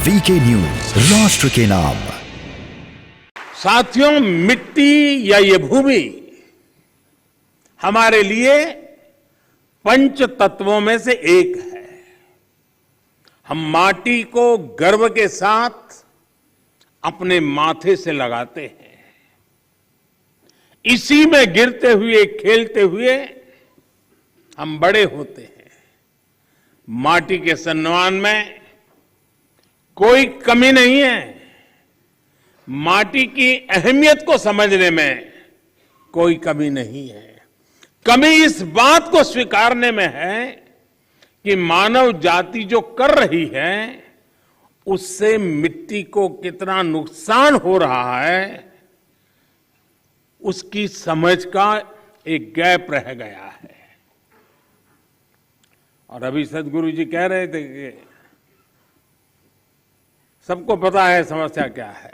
VK news, राष्ट्र के नाम। साथियों, मिट्टी या ये भूमि हमारे लिए पंच तत्वों में से एक है। हम माटी को गर्व के साथ अपने माथे से लगाते हैं। इसी में गिरते हुए, खेलते हुए हम बड़े होते हैं। माटी के सम्मान में कोई कमी नहीं है। माटी की अहमियत को समझने में कोई कमी नहीं है। कमी इस बात को स्वीकारने में है कि मानव जाति जो कर रही है उससे मिट्टी को कितना नुकसान हो रहा है, उसकी समझ का एक गैप रह गया है। और अभी सदगुरु जी कह रहे थे कि सबको पता है समस्या क्या है।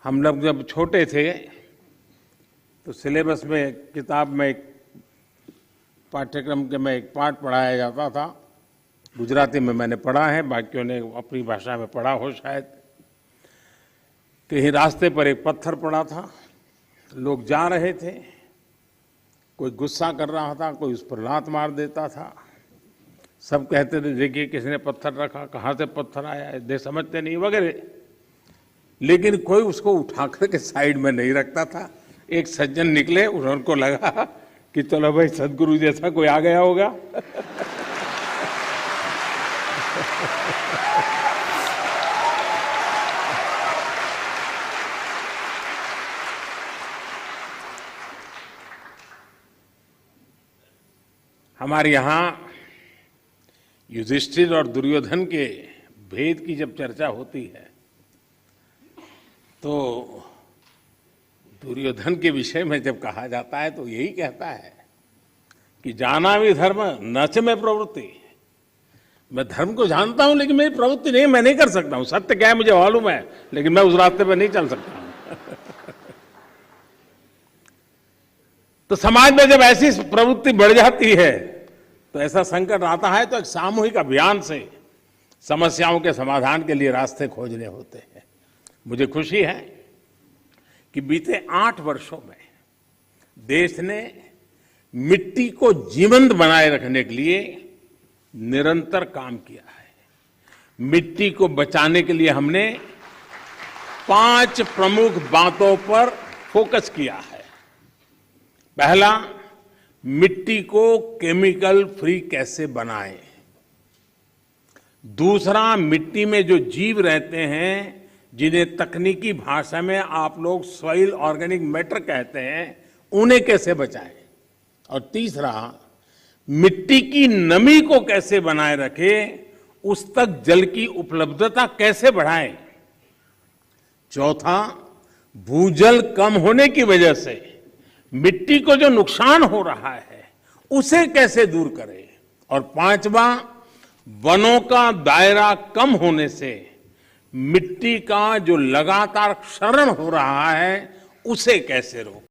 हम लोग जब छोटे थे तो सिलेबस में, किताब में, एक पाठ्यक्रम के में एक पाठ पढ़ाया जाता था। गुजराती में मैंने पढ़ा है, बाकियों ने अपनी भाषा में पढ़ा हो शायद। कहीं रास्ते पर एक पत्थर पड़ा था, लोग जा रहे थे, कोई गुस्सा कर रहा था, कोई उस पर लात मार देता था। सब कहते थे देखिए किसने पत्थर रखा, कहाँ से पत्थर आया, दे समझते नहीं वगैरह। लेकिन कोई उसको उठा करके साइड में नहीं रखता था। एक सज्जन निकले, उनको लगा कि चलो भाई सदगुरु जैसा कोई आ गया होगा। हमारे यहाँ युधिष्ठिर और दुर्योधन के भेद की जब चर्चा होती है तो दुर्योधन के विषय में जब कहा जाता है तो यही कहता है कि जाना भी धर्म न च में प्रवृत्ति। मैं धर्म को जानता हूं लेकिन मेरी प्रवृत्ति नहीं, मैं नहीं कर सकता हूं। सत्य क्या है मुझे मालूम है, लेकिन मैं उस रास्ते पर नहीं चल सकता हूं। तो समाज में जब ऐसी प्रवृत्ति बढ़ जाती है तो ऐसा संकट आता है तो एक सामूहिक अभियान से समस्याओं के समाधान के लिए रास्ते खोजने होते हैं। मुझे खुशी है कि बीते 8 वर्षों में देश ने मिट्टी को जीवंत बनाए रखने के लिए निरंतर काम किया है। मिट्टी को बचाने के लिए हमने 5 प्रमुख बातों पर फोकस किया है। पहला, मिट्टी को केमिकल फ्री कैसे बनाएं। दूसरा, मिट्टी में जो जीव रहते हैं जिन्हें तकनीकी भाषा में आप लोग सॉइल ऑर्गेनिक मैटर कहते हैं, उन्हें कैसे बचाएं। और तीसरा, मिट्टी की नमी को कैसे बनाए रखें, उस तक जल की उपलब्धता कैसे बढ़ाएं। चौथा, भूजल कम होने की वजह से मिट्टी को जो नुकसान हो रहा है उसे कैसे दूर करें। और पांचवा, वनों का दायरा कम होने से मिट्टी का जो लगातार क्षरण हो रहा है उसे कैसे रोकें।